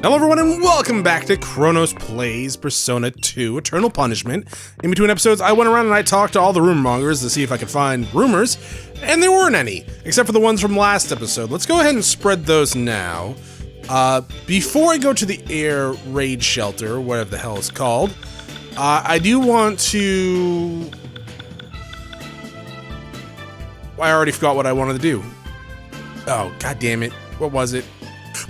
Hello everyone and welcome back to Chronos Plays Persona 2 Eternal Punishment. In between episodes, I went around and I talked to all the rumor mongers to see if I could find rumors, and there weren't any, except for the ones from last episode. Let's go ahead and spread those now. Before I go to the air raid shelter, whatever the hell it's called, I do want to... I already forgot what I wanted to do. Oh, god damn it. What was it?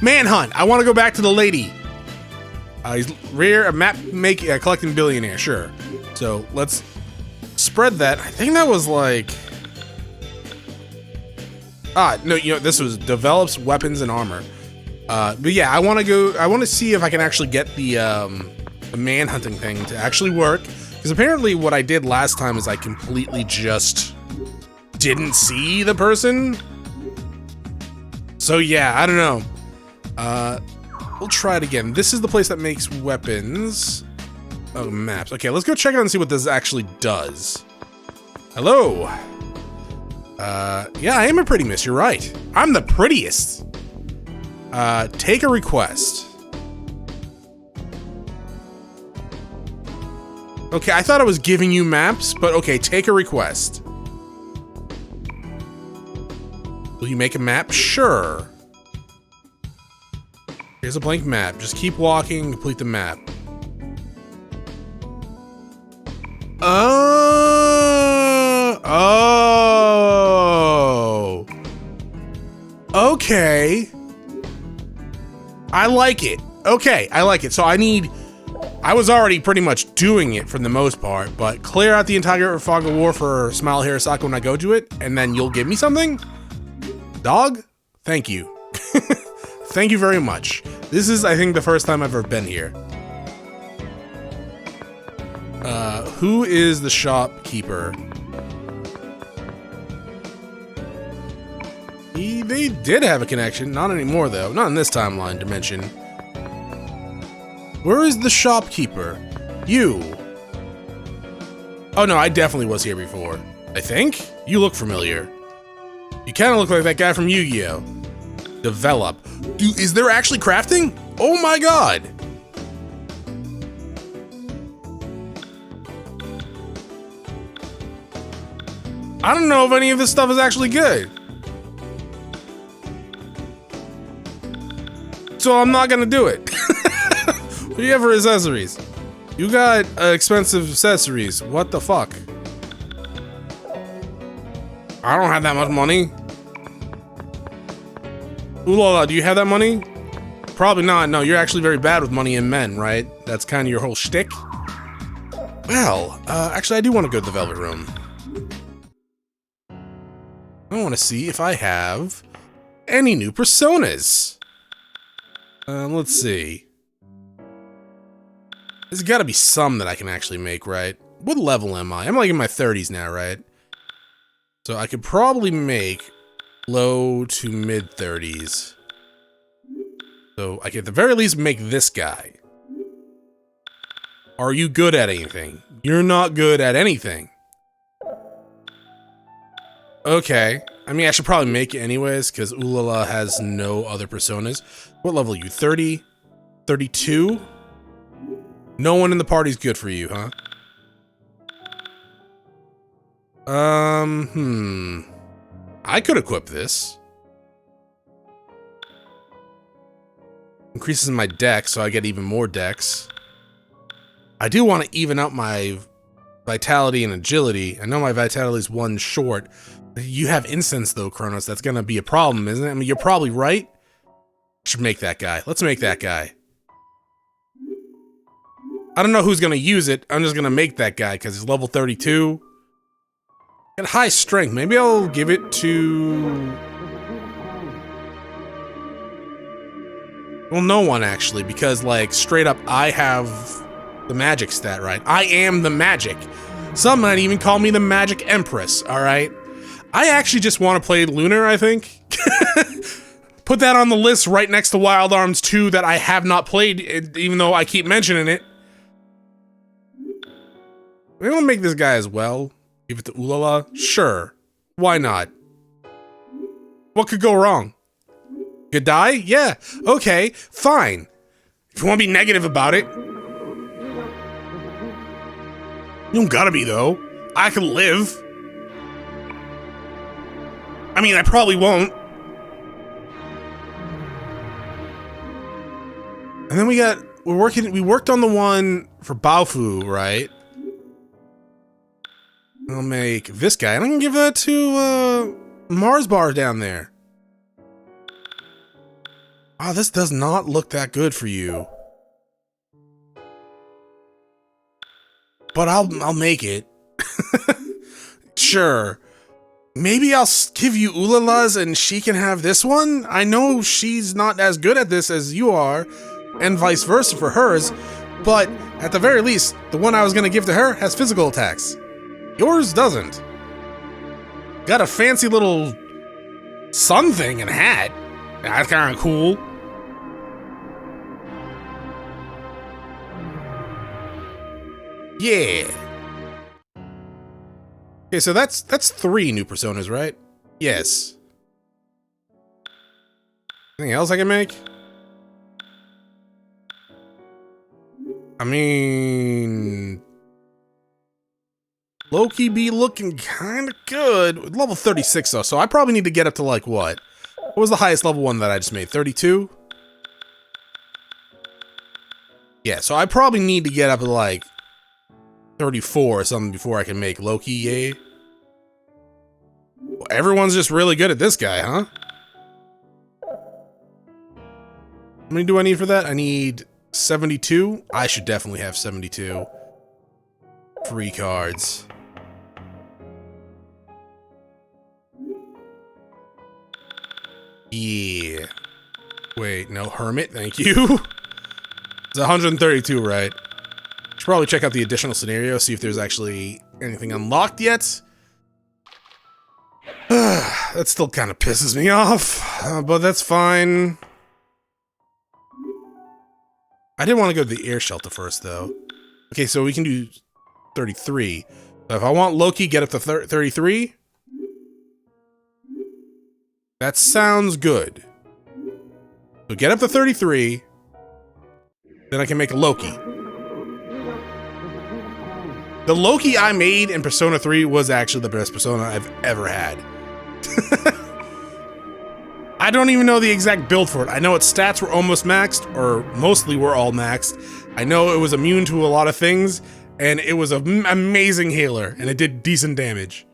Manhunt! I want to go back to the lady. He's rare, a map collecting billionaire, sure. So let's spread that. I think that was like... no, you know, this was develops weapons and armor. But yeah, I want to see if I can actually get the manhunting thing to actually work. Because apparently what I did last time is I completely just didn't see the person. So yeah, I don't know. We'll try it again. This is the place that makes weapons. Oh, maps. Okay, let's go check it out and see what this actually does. Hello. Yeah, I am a pretty miss. You're right. I'm the prettiest. Take a request. Okay, I thought I was giving you maps, but okay, take a request. Will you make a map? Sure. Here's a blank map. Just keep walking and complete the map. Oh. Okay. I like it. Okay, I like it. So I was already pretty much doing it for the most part, but clear out the entire fog of war for Smile Hirosaka when I go to it, and then you'll give me something? Dog? Thank you. Thank you very much. This is, I think, the first time I've ever been here. Who is the shopkeeper? They did have a connection. Not anymore, though. Not in this timeline dimension. Where is the shopkeeper? You. Oh, no, I definitely was here before. I think? You look familiar. You kind of look like that guy from Yu-Gi-Oh! Develop. Dude, is there actually crafting? Oh my god! I don't know if any of this stuff is actually good. So I'm not gonna do it. What do you have for accessories? You got expensive accessories. What the fuck? I don't have that much money. Ooh la la, do you have that money? Probably not. No, you're actually very bad with money and men, right? That's kind of your whole shtick. Well, actually, I do want to go to the Velvet Room. I want to see if I have any new personas. Let's see. There's got to be some that I can actually make, right? What level am I? I'm like in my 30s now, right? So I could probably make low to mid 30s. So I can at the very least make this guy. Are you good at anything? You're not good at anything. Okay. I mean, I should probably make it anyways, because Ulala has no other personas. What level are you? 30? 32? No one in the party's good for you, huh? I could equip this. Increases my dex, so I get even more dex. I do want to even out my vitality and agility. I know my vitality is 1 short. You have incense though, Chronos. That's gonna be a problem, isn't it? I mean, you're probably right. Should make that guy. Let's make that guy. I don't know who's gonna use it. I'm just gonna make that guy because he's level 32. Got high strength. Maybe I'll give it to... Well, no one actually, because like straight up, I have the magic stat, right? I am the magic. Some might even call me the Magic Empress, all right? I actually just want to play Lunar, I think. Put that on the list right next to Wild Arms 2 that I have not played, even though I keep mentioning it. Maybe I'll make this guy as well. Give it to Ulala? Sure. Why not? What could go wrong? Could die? Yeah. Okay, fine. If you want to be negative about it. You don't gotta be, though. I can live. I mean, I probably won't. And then we worked on the one for Baofu, right? I'll make this guy, and I can give that to, Mars Bar down there. Oh, this does not look that good for you. But I'll make it. Sure. Maybe I'll give you Ulala's and she can have this one? I know she's not as good at this as you are, and vice versa for hers, but at the very least, the one I was gonna give to her has physical attacks. Yours doesn't. Got a fancy little sun thing and hat. That's kinda cool. Yeah. Okay, so that's 3 new personas, right? Yes. Anything else I can make? I mean, Loki be looking kind of good. Level 36 though, so I probably need to get up to like what? What was the highest level one that I just made? 32? Yeah, so I probably need to get up to like 34 or something before I can make Loki, yay. Well, everyone's just really good at this guy, huh? How many do I need for that? I need 72. I should definitely have 72. Free cards. Yeah. Wait, no, Hermit, thank you. It's 132, right? Should probably check out the additional scenario, see if there's actually anything unlocked yet. That still kind of pisses me off, but that's fine. I didn't want to go to the air shelter first, though. Okay, so we can do 33. So if I want Loki, get up to 33. That sounds good. So get up to 33. Then I can make a Loki. The Loki I made in Persona 3 was actually the best Persona I've ever had. I don't even know the exact build for it. I know its stats were almost maxed, or mostly were all maxed. I know it was immune to a lot of things, and it was an amazing healer, and it did decent damage.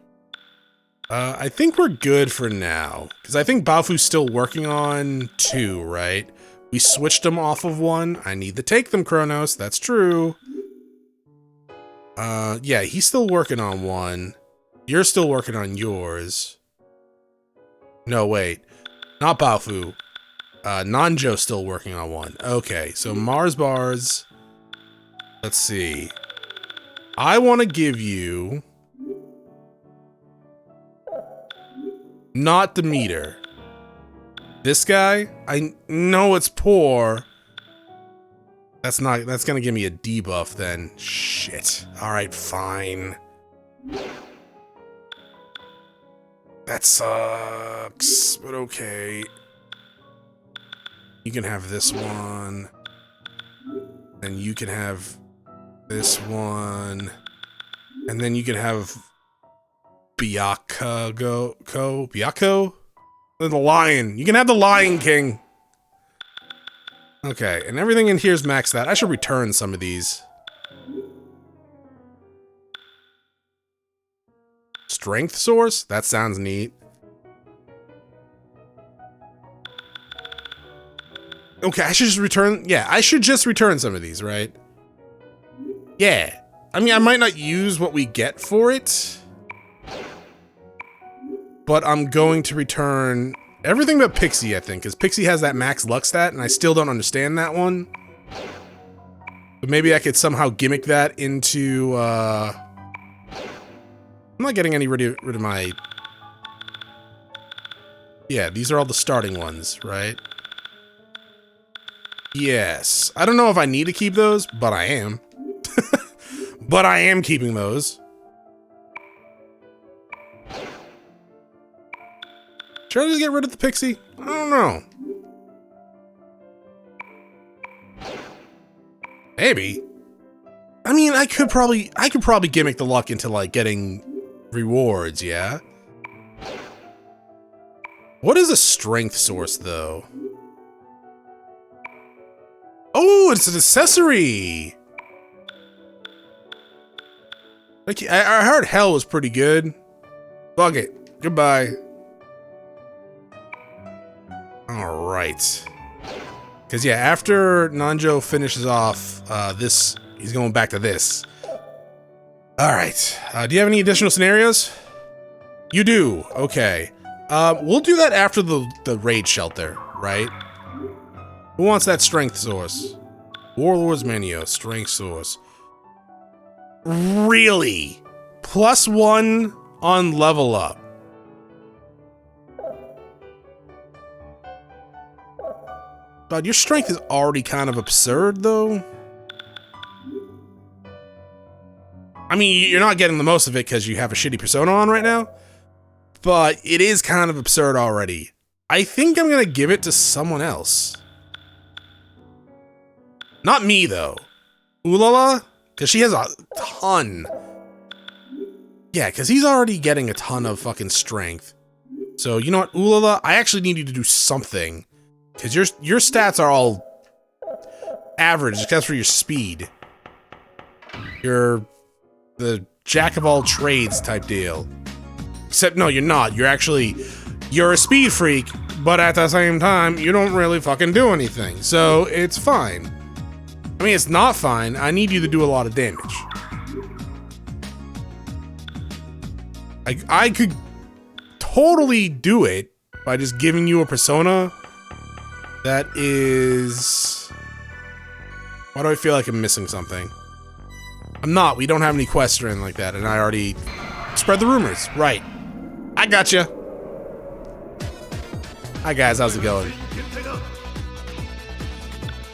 I think we're good for now, because I think Baofu's still working on 2, right? We switched them off of 1. I need to take them, Chronos. That's true. Yeah, he's still working on 1. You're still working on yours. No, wait. Not Baofu. Nanjo's still working on 1. Okay, so Mars Bars. Let's see. I want to give you... not Demeter. This guy? I know it's poor. That's gonna give me a debuff then. Shit. Alright, fine. That sucks, but okay. You can have this one. And you can have this one. And then you can have Byakko? The Lion. You can have the Lion King. Okay, and everything in here is maxed out. I should return some of these. Strength source? That sounds neat. Okay, I should just return... yeah, I should just return some of these, right? Yeah. I mean, I might not use what we get for it, but I'm going to return everything but Pixie, I think, because Pixie has that max luck stat, and I still don't understand that one. But maybe I could somehow gimmick that into, I'm not getting rid of my... yeah, these are all the starting ones, right? Yes. I don't know if I need to keep those, but I am. But I am keeping those. Should I just get rid of the Pixie? I don't know. Maybe. I mean, I could probably gimmick the luck into like getting rewards, yeah? What is a strength source though? Oh, it's an accessory! Like, I heard hell was pretty good. Fuck it. Goodbye. Alright. Because, yeah, after Nanjo finishes off this, he's going back to this. Alright. Do you have any additional scenarios? You do. Okay. We'll do that after the raid shelter, right? Who wants that strength source? Warlord's Menu, strength source. Really? +1 on level up. God, your strength is already kind of absurd, though. I mean, you're not getting the most of it because you have a shitty persona on right now, but it is kind of absurd already. I think I'm gonna give it to someone else. Not me, though. Ulala? Because she has a ton. Yeah, because he's already getting a ton of fucking strength. So, you know what, Ulala? I actually need you to do something. Because your stats are all average, except for your speed. You're the jack of all trades type deal. Except, no, you're not. You're a speed freak, but at the same time, you don't really fucking do anything. So, it's fine. I mean, it's not fine. I need you to do a lot of damage. I could totally do it by just giving you a persona that is... Why do I feel like I'm missing something? I'm not. We don't have any quests or anything like that, and I already spread the rumors. Right. I gotcha. Hi guys, how's it going?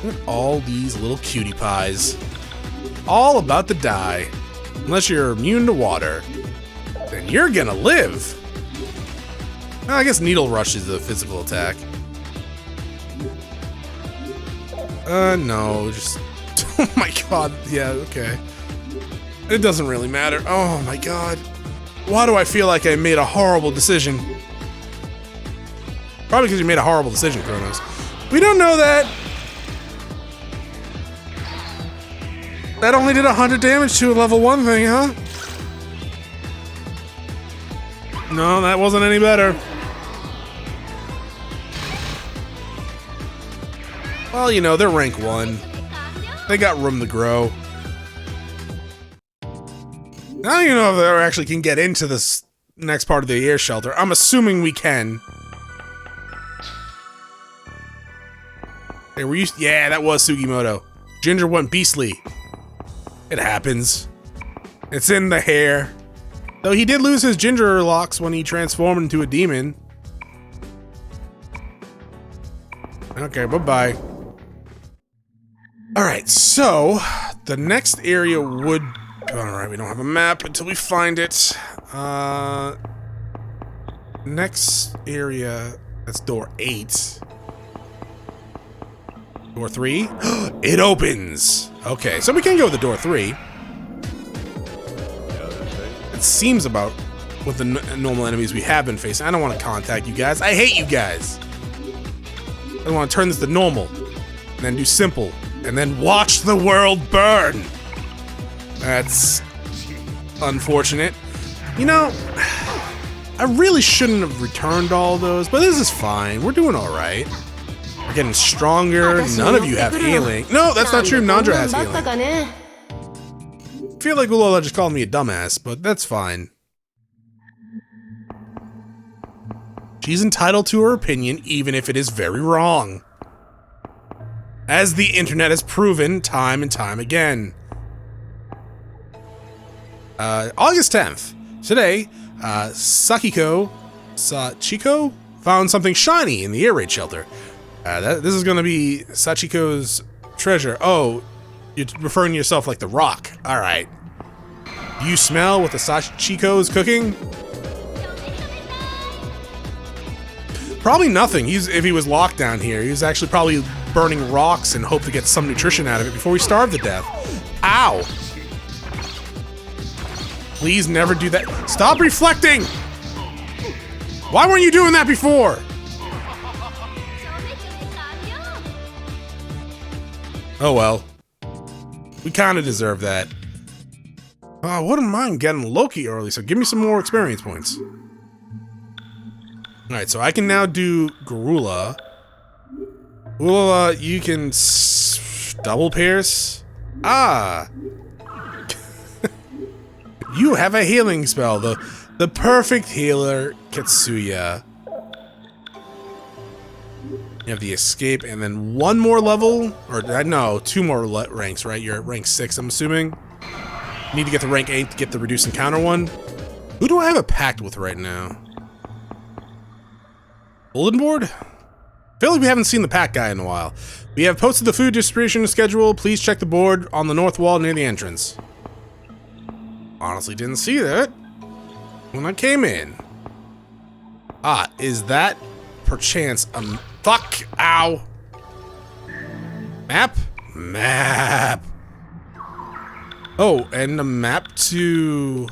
Look at all these little cutie pies. All about to die. Unless you're immune to water. Then you're gonna live. Well, I guess Needle Rush is a physical attack. No, just... Oh my god, yeah, okay. It doesn't really matter. Oh my god. Why do I feel like I made a horrible decision? Probably because you made a horrible decision, Chronos. We don't know that. That only did 100 damage to a level 1 thing, huh? No, that wasn't any better. Well, you know, they're rank 1. They got room to grow. I don't even know if they actually can get into this next part of the air shelter. I'm assuming we can. Hey, were you? Yeah, that was Sugimoto. Ginger went beastly. It happens. It's in the hair. Though he did lose his ginger locks when he transformed into a demon. Okay, bye-bye. Alright, so the next area would... Alright, we don't have a map until we find it. Next area, that's door 8. Door 3? It opens! Okay, so we can go with the door 3. It seems about with the normal enemies we have been facing. I don't want to contact you guys. I hate you guys! I want to turn this to normal. And then do simple. And then watch the world burn! That's unfortunate. You know, I really shouldn't have returned all those, but this is fine. We're doing alright. We're getting stronger. None of you have healing. No, that's not true. Nandra has healing. I feel like Ulala just called me a dumbass, but that's fine. She's entitled to her opinion, even if it is very wrong. As the internet has proven time and time again. August 10th. Today, Sachiko found something shiny in the air raid shelter. This is gonna be Sachiko's treasure. Oh, you're referring to yourself like the Rock. Alright. Do you smell what the Sachiko's cooking? Probably nothing. If he was locked down here, he was actually probably burning rocks and hope to get some nutrition out of it before we starve to death. Ow! Please never do that. Stop reflecting! Why weren't you doing that before? Oh well. We kind of deserve that. I wouldn't mind getting Loki early, so give me some more experience points. Alright, so I can now do Garula. Garula, you can double pierce. Ah! You have a healing spell, the perfect healer, Katsuya. You have the escape, and then one more level, or no, 2 more ranks, right? You're at rank 6, I'm assuming. You need to get to rank 8 to get the reduced encounter one. Who do I have a pact with right now? Bulletin board? I feel like we haven't seen the pact guy in a while. We have posted the food distribution schedule. Please check the board on the north wall near the entrance. Honestly didn't see that when I came in. Ah, is that perchance a fuck? Ow. Map? Map. Oh, and a map to...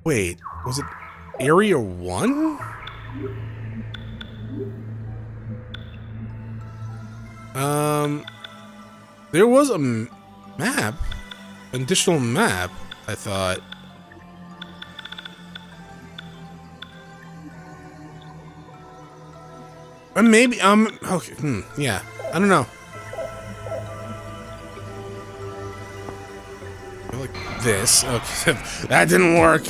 Wait, was it Area 1? There was a map, an additional map, I thought. Maybe, okay, yeah, I don't know. Like this, okay, that didn't work.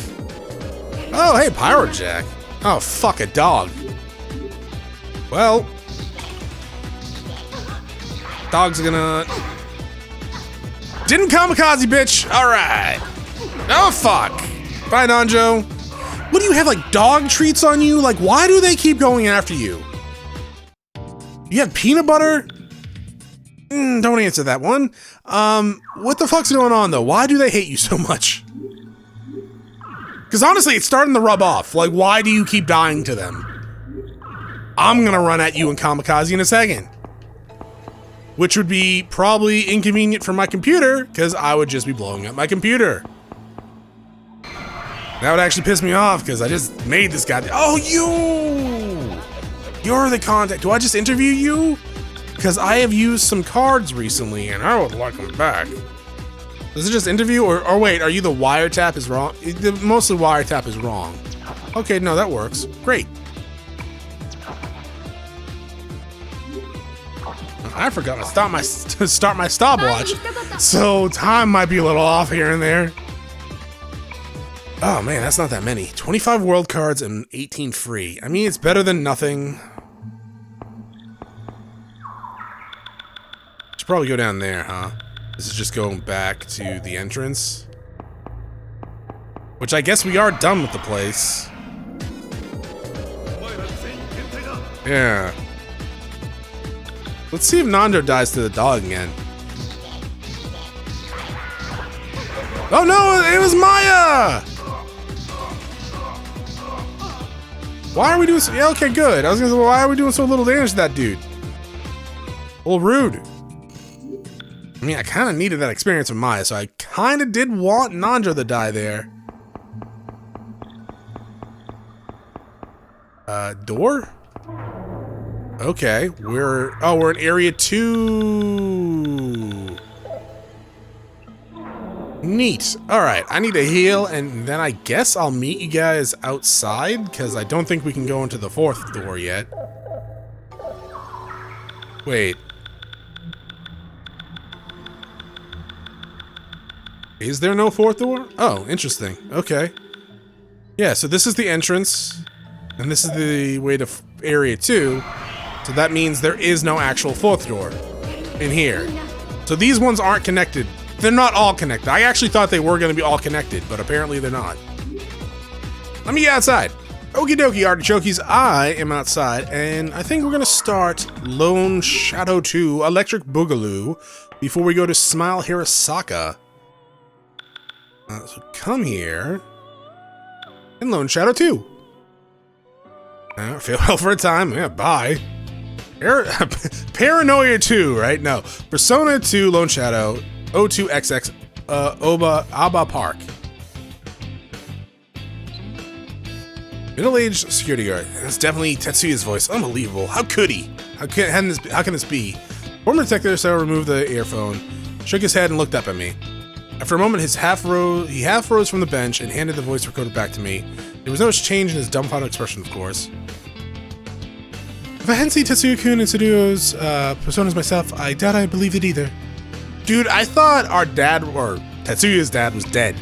Oh, hey, Pyro Jack. Oh, fuck, a dog. Well, dog's gonna... Didn't kamikaze, bitch. All right. Oh, fuck. Bye, Nanjo. What do you have, like, dog treats on you? Like, why do they keep going after you? You have peanut butter? Don't answer that one. What the fuck's going on, though? Why do they hate you so much? Because honestly, it's starting to rub off. Like, why do you keep dying to them? I'm gonna run at you in kamikaze in a second. Which would be probably inconvenient for my computer, because I would just be blowing up my computer. That would actually piss me off, because I just made this guy. Oh, you! You're the contact. Do I just interview you? Because I have used some cards recently, and I would like them back. Does it just interview, or wait, are you the wiretap is wrong? Mostly wiretap is wrong. Okay, no, that works. Great. I forgot to start my stopwatch, so time might be a little off here and there. Oh man, that's not that many. 25 world cards and 18 free. I mean, it's better than nothing. Should probably go down there, huh? This is just going back to the entrance. Which I guess we are done with the place. Yeah. Let's see if Nando dies to the dog again. Oh no, it was Maya! Why are we doing so... Yeah, okay, good. I was gonna say, well, why are we doing so little damage to that dude? A little rude. I mean, I kind of needed that experience with Maya, so I kind of did want Nandra to die there. Door? Okay, we're in area 2. Neat. All right, I need to heal, and then I guess I'll meet you guys outside, because I don't think we can go into the 4th door yet. Wait. Is there no 4th door? Oh, interesting. Okay. Yeah, so this is the entrance, and this is the way to area 2. So that means there is no actual 4th door in here. So these ones aren't connected. They're not all connected. I actually thought they were going to be all connected, but apparently they're not. Let me get outside. Okie dokie, artichokes. I am outside, and I think we're going to start Lone Shadow 2 Electric Boogaloo before we go to Smile Hirasaka. So come here. and Lone Shadow 2. Feel well for a time. Yeah, bye. Paranoia 2, right? No. Persona 2 Lone Shadow, O2XX, Aba Park. Middle-aged security guard. That's definitely Tetsuya's voice. Unbelievable. How could he? How can this be? Former detective so removed the earphone, shook his head, and looked up at me. After a moment, he half rose from the bench and handed the voice recorder back to me. There was no change in his dumbfounded expression, of course. If I hadn't seen Tetsuya-kun and Tsuruo's personas myself, I doubt I believed it either. Dude, I thought our dad, or Tetsuya's dad, was dead.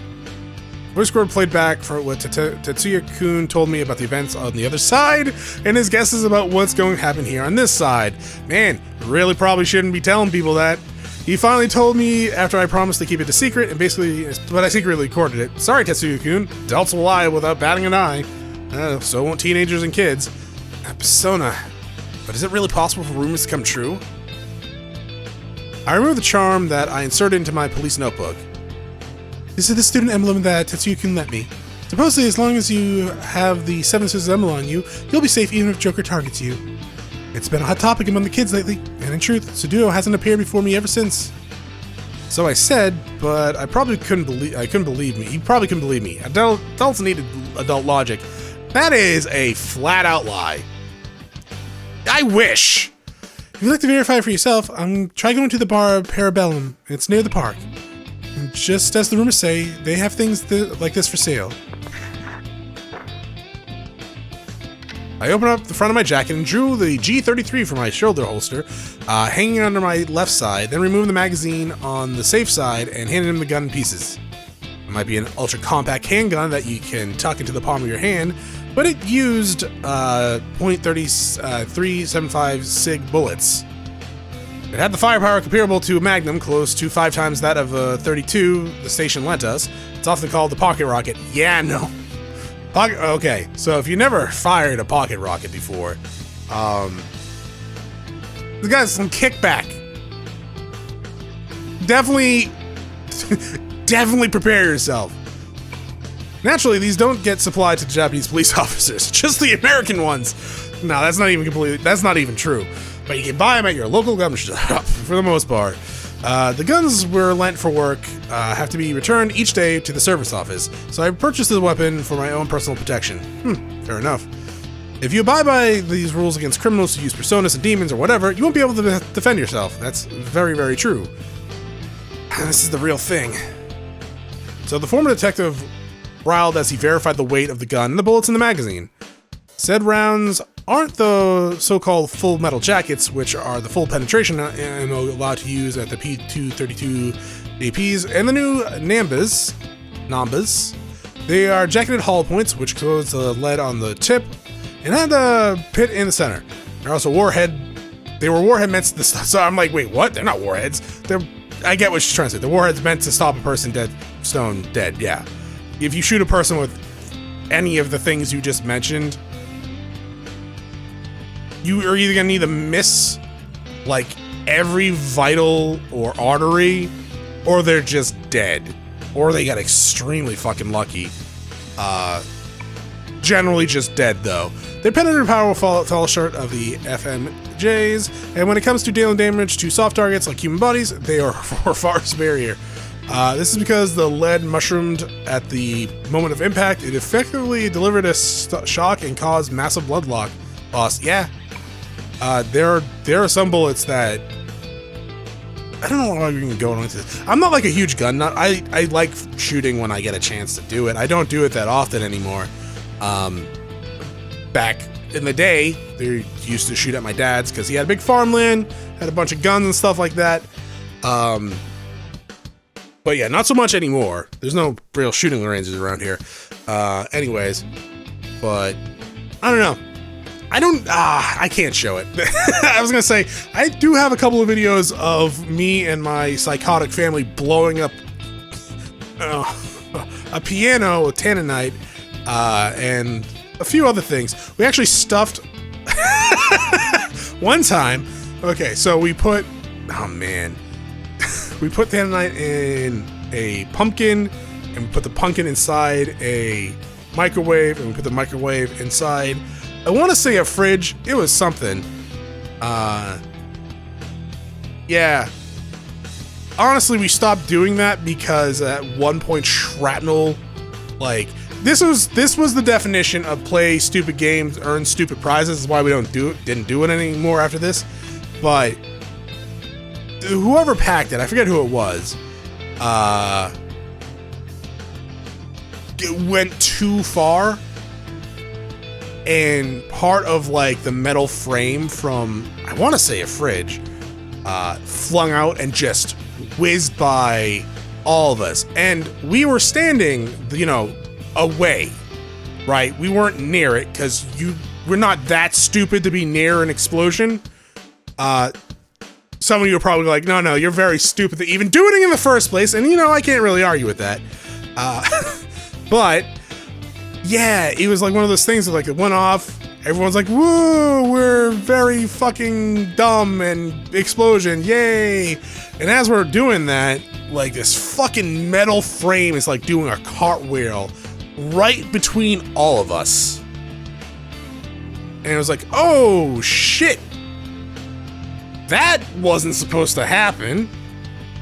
Voice recorder played back for what Tetsuya-kun told me about the events on the other side, and his guesses about what's going to happen here on this side. Man, really probably shouldn't be telling people that. He finally told me after I promised to keep it a secret, and basically, but I secretly recorded it. Sorry, Tetsuya-kun. Adults will lie without batting an eye. So won't teenagers and kids. Persona. But is it really possible for rumors to come true? I removed the charm that I inserted into my police notebook. This is the student emblem that Tetsuya-kun lent me. Supposedly, as long as you have the Seven Sisters emblem on you, you'll be safe even if Joker targets you. It's been a hot topic among the kids lately, and in truth, Tsuruo hasn't appeared before me ever since. So I said, but I couldn't believe me. He probably couldn't believe me. Adults needed adult logic. That is a flat-out lie. I wish! If you'd like to verify for yourself, try going to the bar Parabellum. It's near the park. And just as the rumors say, they have things like this for sale. I opened up the front of my jacket and drew the G33 from my shoulder holster, hanging under my left side, then removed the magazine on the safe side and handed him the gun in pieces. It might be an ultra-compact handgun that you can tuck into the palm of your hand, but it used .375 SIG bullets. It had the firepower comparable to a Magnum, close to 5 times that of a .32 the station lent us. It's often called the pocket rocket. Yeah, no. Okay, so if you never fired a pocket rocket before, the guy's some kickback. Definitely prepare yourself. Naturally, these don't get supplied to Japanese police officers, just the American ones. No, that's not even true. But you can buy them at your local gun shop, for the most part. The guns were lent for work, have to be returned each day to the service office, so I purchased the weapon for my own personal protection. Fair enough. If you abide by these rules against criminals who use personas and demons or whatever, you won't be able to defend yourself. That's very, very true. This is the real thing. So the former detective growled as he verified the weight of the gun and the bullets in the magazine. Said rounds aren't the so-called full metal jackets, which are the full penetration ammo allowed to use at the P232 APs, and the new Nambas. They are jacketed hollow points, which close the lead on the tip, and had a pit in the center. They're also they were warhead meant to stop. So I'm like, wait, what? They're not warheads. I get what she's trying to say. The warhead's meant to stop a person stone dead, yeah. If you shoot a person with any of the things you just mentioned, you are either gonna need to miss like every vital or artery, or they're just dead, or they got extremely fucking lucky. Generally just dead though. Their penetrative power will fall short of the FMJs, and when it comes to dealing damage to soft targets like human bodies, they are far superior. This is because the lead mushroomed at the moment of impact. It effectively delivered a shock and caused massive blood loss. Yeah. There are some bullets that I don't know why we can go into this. I'm not like a huge gun nut. I like shooting when I get a chance to do it. I don't do it that often anymore. Back in the day, they used to shoot at my dad's because he had a big farmland, had a bunch of guns and stuff like that. But yeah, not so much anymore. There's no real shooting ranges around here. Anyways, but I don't know. I can't show it. I was gonna say, I do have a couple of videos of me and my psychotic family blowing up a piano with tanninite, and a few other things. We actually stuffed one time. Okay, so we put tanninite in a pumpkin, and we put the pumpkin inside a microwave, and we put the microwave inside, I want to say a fridge. It was something. Yeah. Honestly, we stopped doing that because at one point shrapnel, like, this was the definition of play stupid games, earn stupid prizes. This is why we didn't do it anymore after this. But whoever packed it, I forget who it was, it went too far, and part of like the metal frame from, I want to say a fridge, flung out and just whizzed by all of us. And we were standing, you know, away, right? We weren't near it because we're not that stupid to be near an explosion. Some of you are probably like, no, you're very stupid to even do it in the first place. And you know, I can't really argue with that. But yeah, it was like one of those things that like it went off. Everyone's like, woo, we're very fucking dumb and explosion, yay. And as we're doing that, like this fucking metal frame is like doing a cartwheel right between all of us. And it was like, oh shit. That wasn't supposed to happen.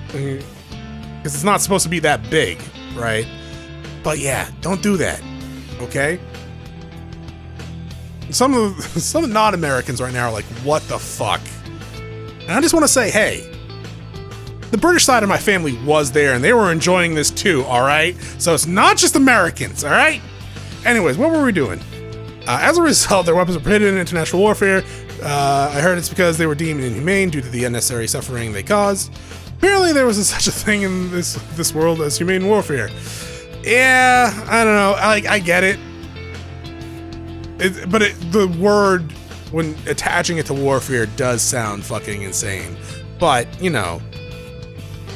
Because it's not supposed to be that big, right? But yeah, don't do that, okay? Some of the non-Americans right now are like, what the fuck? And I just want to say, hey, the British side of my family was there and they were enjoying this too, alright? So it's not just Americans, alright? Anyways, what were we doing? As a result, their weapons were prohibited in international warfare. I heard it's because they were deemed inhumane due to the unnecessary suffering they caused. Apparently there was such a thing in this world as humane warfare. Yeah, I don't know, I get it. But the word, when attaching it to warfare, does sound fucking insane. But, you know,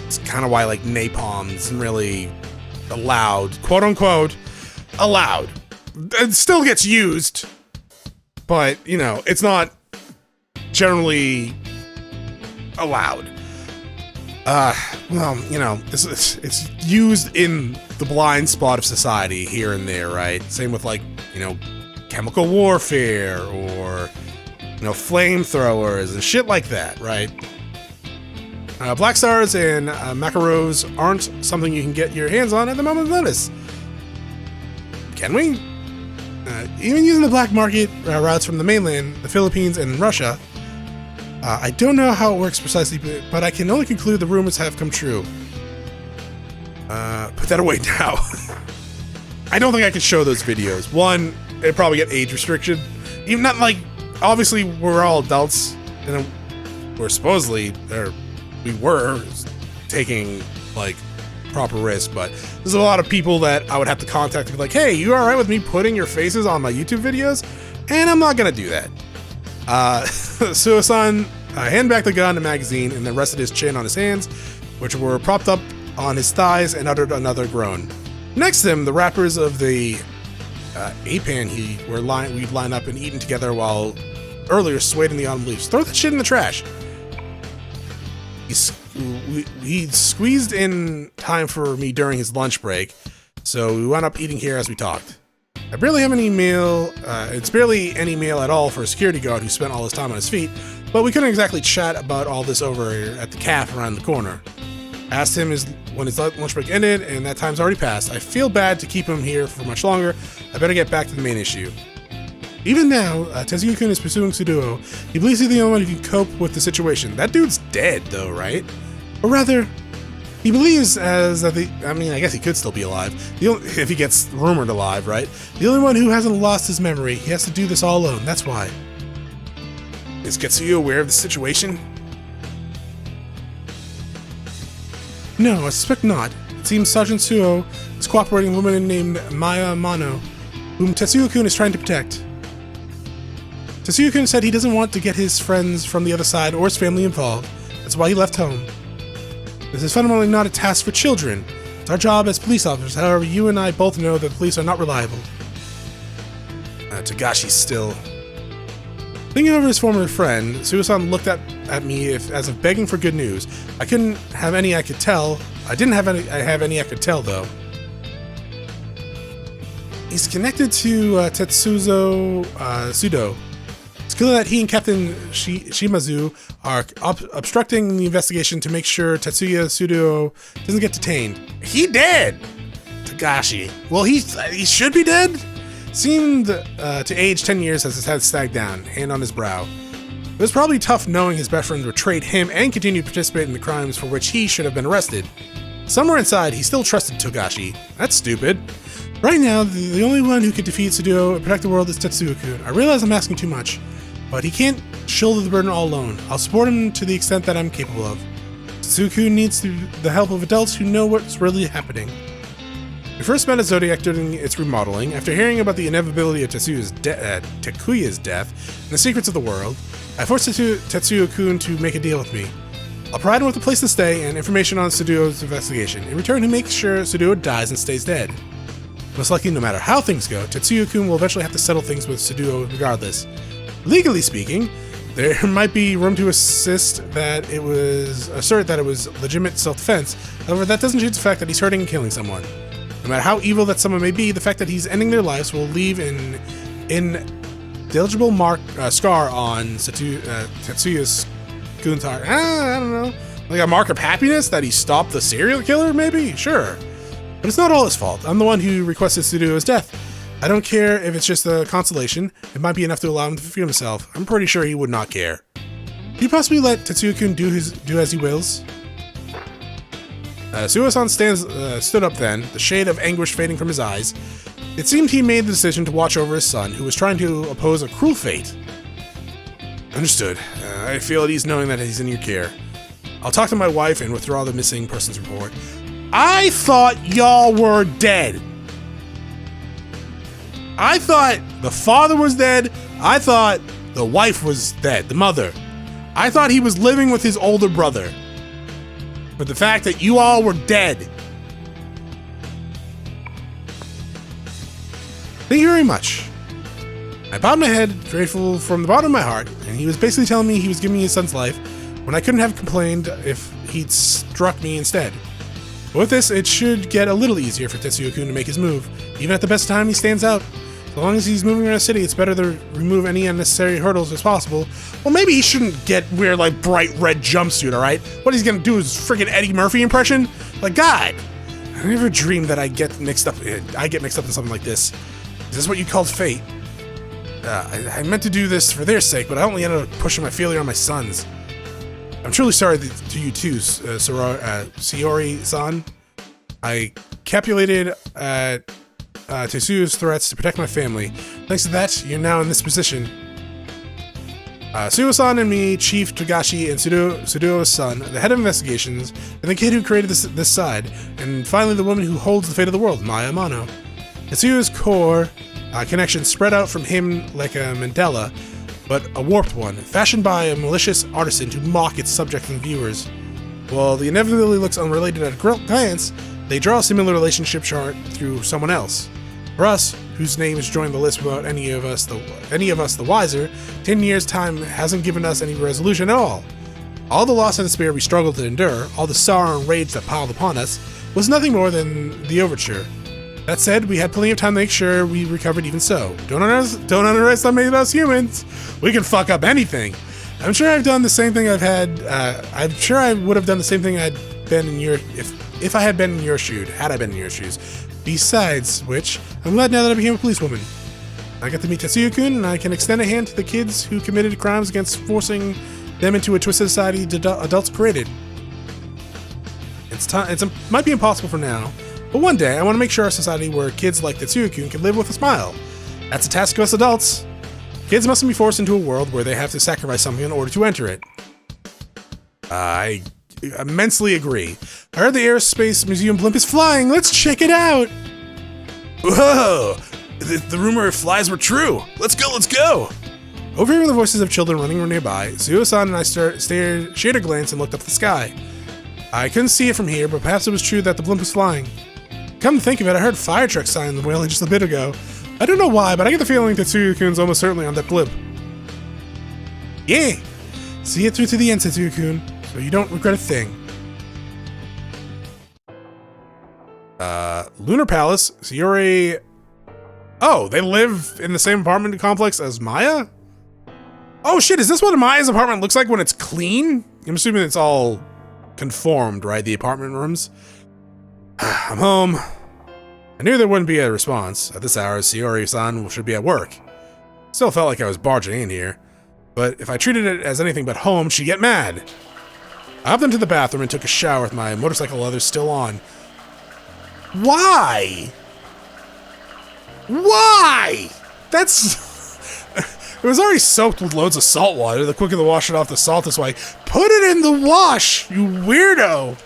it's kind of why, like, napalm isn't really allowed, quote unquote, allowed. It still gets used, but, you know, it's not generally allowed. Well, you know, it's used in the blind spot of society here and there, right? Same with, like, you know, chemical warfare or, you know, flamethrowers and shit like that, right? Black stars and macaros aren't something you can get your hands on at the moment's notice. Can we? Even using the black market routes from the mainland, the Philippines, and Russia, I don't know how it works precisely, but I can only conclude the rumors have come true. Put that away now. I don't think I can show those videos. One, it'd probably get age restriction. Even not like, obviously we're all adults, and we're supposedly, or we were taking like proper risk, but there's a lot of people that I would have to contact and be like, hey, you alright with me putting your faces on my YouTube videos? And I'm not gonna do that. Suisan handed back the gun and magazine and then rested his chin on his hands, which were propped up on his thighs, and uttered another groan. Next to him, the wrappers of the A-pan we'd line up and eaten together while earlier swayed in the autumn leaves. Throw that shit in the trash. He squeezed in time for me during his lunch break, so we wound up eating here as we talked. I barely have any meal. It's barely any meal at all for a security guard who spent all his time on his feet, but we couldn't exactly chat about all this over at the cafe around the corner. Asked him when his lunch break ended, and that time's already passed. I feel bad to keep him here for much longer. I better get back to the main issue. Even now, Tetsuya-kun is pursuing Suduo. He believes he's the only one who can cope with the situation. That dude's dead, though, right? Or rather, he believes I guess he could still be alive. If he gets rumored alive, right? The only one who hasn't lost his memory. He has to do this all alone, that's why. Is Tetsuya aware of the situation? No, I suspect not. It seems Sergeant Suo is cooperating with a woman named Maya Mano, whom Tetsuya-kun is trying to protect. Tetsuya-kun said he doesn't want to get his friends from the other side or his family involved. That's why he left home. This is fundamentally not a task for children. It's our job as police officers. However, you and I both know that the police are not reliable. Tagashi's still. Thinking over his former friend, Suisan looked at me as if begging for good news. I didn't have any I could tell, though. He's connected to Tetsuzo Sudo. It's clear that he and Captain Shimazu are obstructing the investigation to make sure Tetsuya Sudo doesn't get detained. He dead! Togashi. Well, he should be dead? Seemed to age 10 years as his head sagged down, hand on his brow. It was probably tough knowing his best friend betrayed him and continued to participate in the crimes for which he should have been arrested. Somewhere inside, he still trusted Togashi. That's stupid. Right now, the only one who could defeat Sudo and protect the world is Tetsuya-kun. I realize I'm asking too much, but he can't shoulder the burden all alone. I'll support him to the extent that I'm capable of. Tetsuya-kun needs the help of adults who know what's really happening. We first met at Zodiac during its remodeling. After hearing about the inevitability of Takuya's death and the secrets of the world, I forced Tetsuya-kun to make a deal with me. I'll provide him with a place to stay and information on Sudo's investigation. In return, he makes sure Sudo dies and stays dead. Most likely, no matter how things go, Tetsuya-kun will eventually have to settle things with Sudo regardless. Legally speaking, there might be room to assert that it was legitimate self-defense. However, that doesn't change the fact that he's hurting and killing someone. No matter how evil that someone may be, the fact that he's ending their lives will leave an indelible scar on Tetsuya's kun's heart. I don't know. Like a mark of happiness that he stopped the serial killer, maybe? Sure. But it's not all his fault. I'm the one who requested Sudo's death. I don't care if it's just a consolation. It might be enough to allow him to free himself. I'm pretty sure he would not care. Can you possibly let Tetsuya-kun do as he wills? Suo-san stood up then, the shade of anguish fading from his eyes. It seemed he made the decision to watch over his son, who was trying to oppose a cruel fate. Understood. I feel at ease knowing that he's in your care. I'll talk to my wife and withdraw the missing persons report. I thought y'all were dead. I thought the father was dead. I thought the wife was dead, the mother. I thought he was living with his older brother. But the fact that you all were dead. Thank you very much. I bowed my head, grateful from the bottom of my heart, and he was basically telling me he was giving me his son's life when I couldn't have complained if he'd struck me instead. But with this, it should get a little easier for Tetsuya-kun to make his move. Even at the best time, he stands out. As long as he's moving around the city, it's better to remove any unnecessary hurdles as possible. Well, maybe he shouldn't wear like bright red jumpsuit, alright? What he's gonna do is friggin' Eddie Murphy impression? Like, God! I never dreamed that I get mixed up in something like this. Is this what you called fate? I meant to do this for their sake, but I only ended up pushing my failure on my sons. I'm truly sorry to you too, Sayori-san. I capitulated Tetsuya's threats to protect my family. Thanks to that, you're now in this position. Suo-san and me, Chief Togashi, and Sudo's son, the head of investigations, and the kid who created this side, and finally the woman who holds the fate of the world, Maya Amano. Tetsuya's core connection spread out from him like a mandala, but a warped one, fashioned by a malicious artisan to mock its subjects and viewers. While the inevitability looks unrelated at a glance, they draw a similar relationship chart through someone else. For us, whose names join the list without any of us the wiser, 10 years' time hasn't given us any resolution at all. All the loss and despair we struggled to endure, all the sorrow and rage that piled upon us, was nothing more than the overture. That said, we had plenty of time to make sure we recovered even so. Don't underestimate us humans. We can fuck up anything. I'm sure I've done the same thing I'm sure I would have done the same thing had been in your if I had been in your shoes. Besides which, I'm glad now that I became a policewoman. I got to meet Tetsuya-kun, and I can extend a hand to the kids who committed crimes against forcing them into a twisted society adults created. It might be impossible for now, but one day I want to make sure our society where kids like Tetsuya-kun can live with a smile. That's a task of us adults. Kids mustn't be forced into a world where they have to sacrifice something in order to enter it. I immensely agree. I heard the Aerospace Museum blimp is flying. Let's check it out. Whoa! The rumor of flies were true. Let's go! Overhearing the voices of children running nearby, Suo-san and I shared a glance and looked up at the sky. I couldn't see it from here, but perhaps it was true that the blimp was flying. Come to think of it, I heard fire truck sign wailing just a bit ago. I don't know why, but I get the feeling that Tetsuya-kun's almost certainly on that blimp. Yeah! See it through to the end, Tetsuya-kun, so you don't regret a thing. Lunar Palace, Sayori Oh, they live in the same apartment complex as Maya? Oh shit, is this what Maya's apartment looks like when it's clean? I'm assuming it's all conformed, right? The apartment rooms. I'm home. I knew there wouldn't be a response. At this hour, Sayori-san should be at work. Still felt like I was barging in here. But if I treated it as anything but home, she'd get mad. I hopped into the bathroom and took a shower with my motorcycle leathers still on. Why? Why? That's... It was already soaked with loads of salt water. The quicker to wash it off the salt this way. Put it in the wash, you weirdo!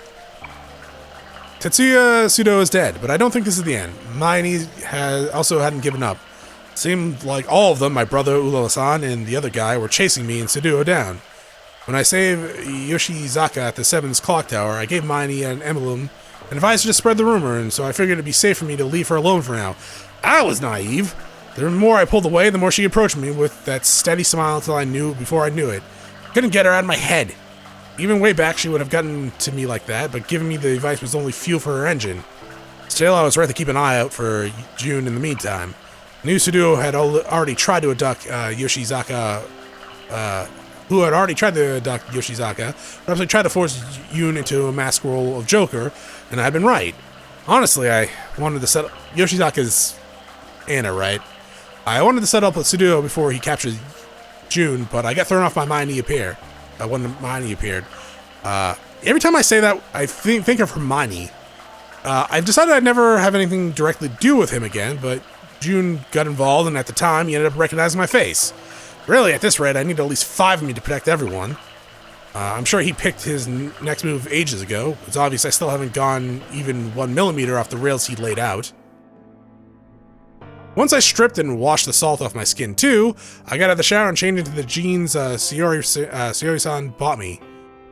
Tetsuya Sudo is dead, but I don't think this is the end. Mayani also hadn't given up. Seemed like all of them, my brother Ula-san and the other guy, were chasing me and Sudo down. When I saved Yoshizaka at the 7's clock tower, I gave Mayani an emblem and advised her to spread the rumor, and so I figured it'd be safe for me to leave her alone for now. I was naive. The more I pulled away, the more she approached me with that steady smile until I knew before I knew it. Couldn't get her out of my head. Even way back, she would have gotten to me like that, but giving me the advice was only fuel for her engine. Still, I was right to keep an eye out for June in the meantime. I knew Sudo had already tried to abduct Yoshizaka, but I tried to force Yoon into a mask role of Joker, and I'd been right. Honestly, I wanted to set up Yoshizaka's Anna, right? I wanted to set up with Sudo before he captured June, but I got thrown off by Mayani appear. When Hermione appeared. Every time I say that, I think of Hermione. I've decided I'd never have anything directly to do with him again, but June got involved, and at the time, he ended up recognizing my face. Really, at this rate, I need at least 5 of me to protect everyone. I'm sure he picked his next move ages ago. It's obvious I still haven't gone even 1 millimeter off the rails he laid out. Once I stripped and washed the salt off my skin too, I got out of the shower and changed into the jeans Sayori-san bought me.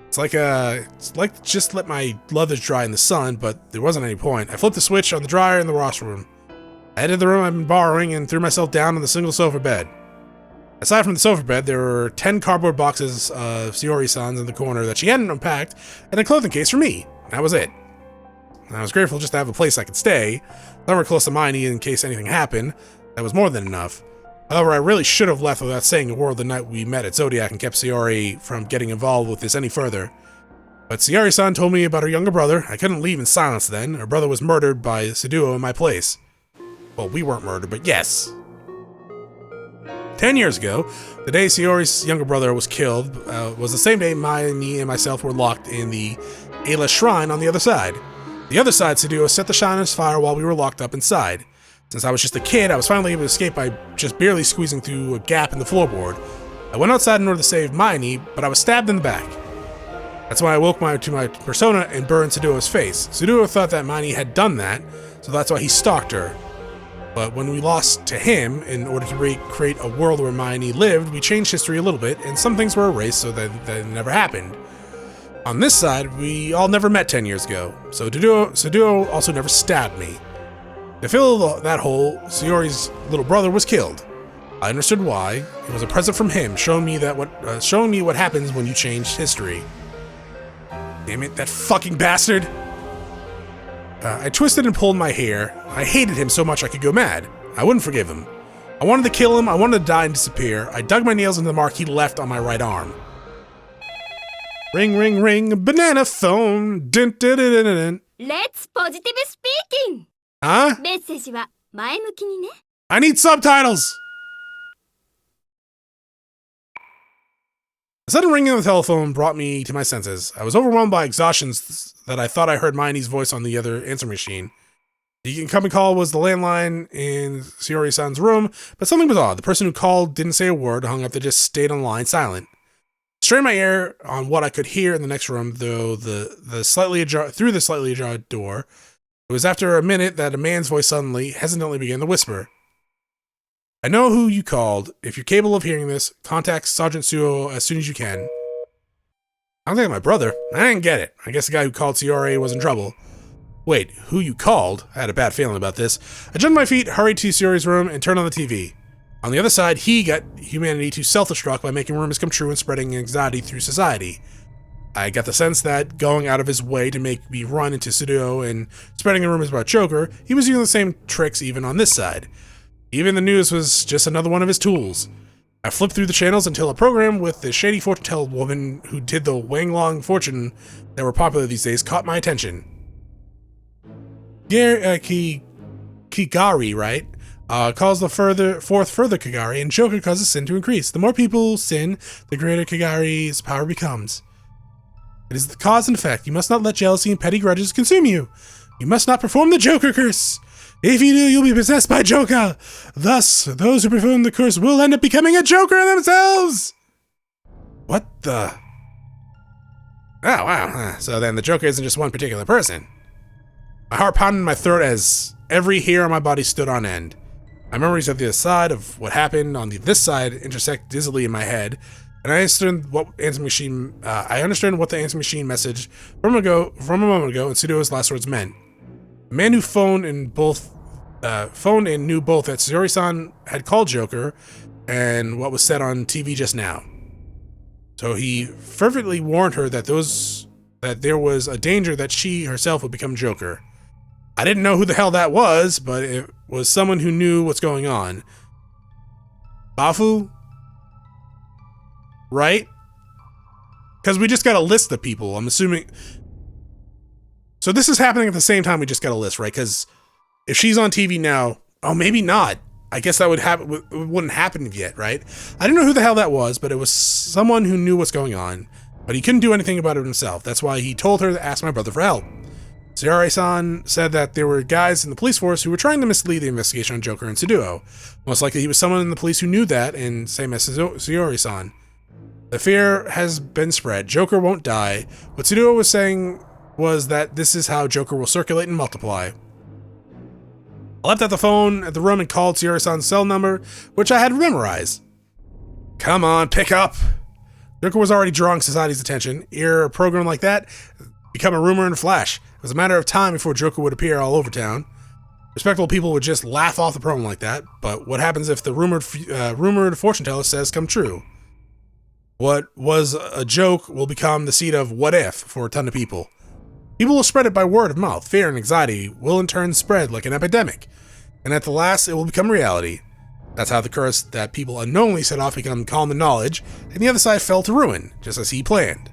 It's like just let my leathers dry in the sun, but there wasn't any point. I flipped the switch on the dryer in the washroom. I entered the room I've been borrowing and threw myself down on the single sofa bed. Aside from the sofa bed, there were 10 cardboard boxes of Sayori-san's in the corner that she hadn't unpacked, and a clothing case for me. That was it. I was grateful just to have a place I could stay. Somewhere close to Mayani in case anything happened. That was more than enough. However, I really should have left without saying a word the night we met at Zodiac and kept Sayori from getting involved with this any further. But Sayori-san told me about her younger brother. I couldn't leave in silence then. Her brother was murdered by Sudo in my place. Well, we weren't murdered, but yes. 10 years ago, the day Sayori's younger brother was killed was the same day Mayani and myself were locked in the Ayla Shrine on the other side. The other side, Sudo set the shrine on fire while we were locked up inside. Since I was just a kid, I was finally able to escape by just barely squeezing through a gap in the floorboard. I went outside in order to save Mayani, but I was stabbed in the back. That's when I woke to my persona and burned Sudo's face. Sudo thought that Mayani had done that, so that's why he stalked her. But when we lost to him, in order to recreate a world where Mayani lived, we changed history a little bit, and some things were erased so that never happened. On this side, we all never met 10 years ago, so Sudo also never stabbed me. To fill that hole, Sayori's little brother was killed. I understood why. It was a present from him, showing me what happens when you change history. Damn it, that fucking bastard! I twisted and pulled my hair. I hated him so much I could go mad. I wouldn't forgive him. I wanted to kill him, I wanted to die and disappear. I dug my nails into the mark he left on my right arm. Ring, ring, ring, banana phone. Dun, dun, dun, dun, dun. Let's positive speaking. Huh? メッセージは前向きにね。I need subtitles! The sudden ringing of the telephone brought me to my senses. I was overwhelmed by exhaustion that I thought I heard Mayani's voice on the other answering machine. The incoming call was the landline in Sayori-san's room, but something was odd. The person who called didn't say a word, hung up, they just stayed on the line silent. Strained my ear on what I could hear in the next room, through the slightly ajar door. It was after a minute that a man's voice suddenly, hesitantly began to whisper. I know who you called. If you're capable of hearing this, contact Sergeant Suo as soon as you can. I don't think my brother. I didn't get it. I guess the guy who called Sayori was in trouble. Wait, who you called? I had a bad feeling about this. I jumped to my feet, hurried to Sayori's room, and turned on the TV. On the other side, he got humanity to self-destruct by making rumors come true and spreading anxiety through society. I got the sense that, going out of his way to make me run into Sudo and spreading rumors about Joker, he was using the same tricks even on this side. Even the news was just another one of his tools. I flipped through the channels until a program with the shady fortune-teller woman who did the Wanglong fortune that were popular these days caught my attention. Kigari, right? Calls the fourth further Kigari, and Joker causes sin to increase. The more people sin, the greater Kigari's power becomes. It is the cause and effect. You must not let jealousy and petty grudges consume you. You must not perform the Joker curse. If you do, you'll be possessed by Joker. Thus, those who perform the curse will end up becoming a Joker themselves. What the? Oh, wow. So then the Joker isn't just one particular person. My heart pounded in my throat as every hair on my body stood on end. My memories of the other side of what happened on this side intersect dizzily in my head, and I understood what the answering machine message from a moment ago and Sudo's last words meant. The man who phoned and knew both that Sayori-san had called Joker and what was said on TV just now. So he fervently warned her that there was a danger that she herself would become Joker. I didn't know who the hell that was, but it was someone who knew what's going on. Bafu? Right? Because we just got a list of people, I'm assuming. So this is happening at the same time we just got a list, right? Because if she's on TV now, oh, maybe not. I guess that wouldn't happen yet, right? I didn't know who the hell that was, but it was someone who knew what's going on. But he couldn't do anything about it himself. That's why he told her to ask my brother for help. Sayori-san said that there were guys in the police force who were trying to mislead the investigation on Joker and Sudo. Most likely he was someone in the police who knew that, and same as Sayori-san. The fear has been spread. Joker won't die. What Sudo was saying was that this is how Joker will circulate and multiply. I left at the room and called Sayori-san's cell number, which I had memorized. Come on, pick up! Joker was already drawing society's attention. A program like that become a rumor in a flash. It was a matter of time before Joker would appear all over town. Respectable people would just laugh off the program like that, but what happens if the rumored fortune teller says come true? What was a joke will become the seed of what if for a ton of people. People will spread it by word of mouth. Fear and anxiety will in turn spread like an epidemic, and at the last it will become reality. That's how the curse that people unknowingly set off become calm to knowledge, and the other side fell to ruin, just as he planned.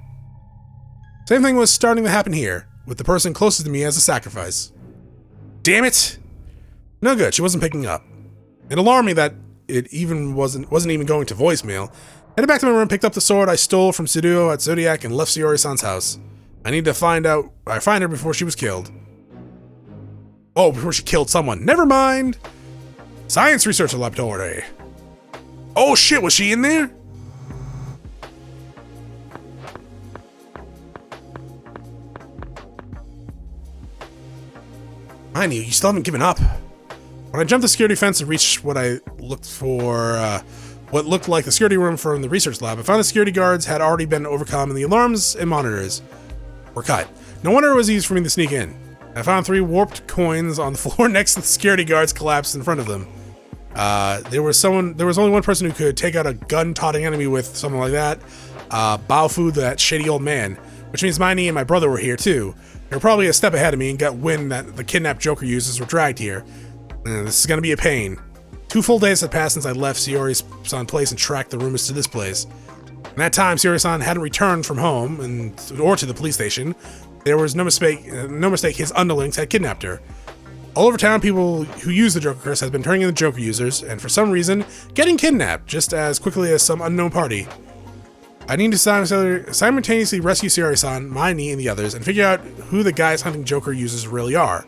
Same thing was starting to happen here, with the person closest to me as a sacrifice. Damn it! No good, she wasn't picking up. It alarmed me that it wasn't even going to voicemail. Headed back to my room, picked up the sword I stole from Sudo at Zodiac and left Sayori-san's house. I need to find her before she was killed. Oh, before she killed someone. Never mind! Science Research Laboratory. Oh shit, was she in there? Mind you still haven't given up. When I jumped the security fence and reached what looked like the security room from the research lab, I found the security guards had already been overcome and the alarms and monitors were cut. No wonder it was easy for me to sneak in. I found 3 warped coins on the floor next to the security guards collapsed in front of them. There was only one person who could take out a gun-toting enemy with something like that. Baofu, that shady old man. Which means Miney and my brother were here too. They were probably a step ahead of me and got wind that the kidnapped Joker users were dragged here. This is gonna be a pain. 2 full days had passed since I left Sayori-san's place and tracked the rumors to this place. In that time, Sayori-san hadn't returned from home or to the police station. There was no mistake his underlings had kidnapped her. All over town, people who use the Joker curse have been turning into Joker users, and for some reason, getting kidnapped just as quickly as some unknown party. I need to simultaneously rescue Sayori-san, Miney, and the others, and figure out who the guys hunting Joker users really are.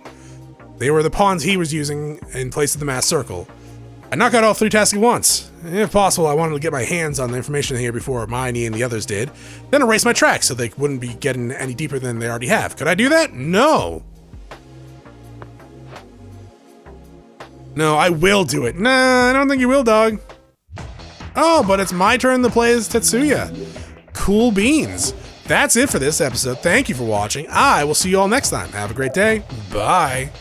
They were the pawns he was using in place of the mass circle. I knock out all 3 tasks at once. If possible, I wanted to get my hands on the information here before Miney and the others did, then erase my tracks so they wouldn't be getting any deeper than they already have. Could I do that? No. No, I will do it. Nah, I don't think you will, dog. Oh, but it's my turn to play as Tetsuya. Cool beans. That's it for this episode. Thank you for watching. I will see you all next time. Have a great day. Bye.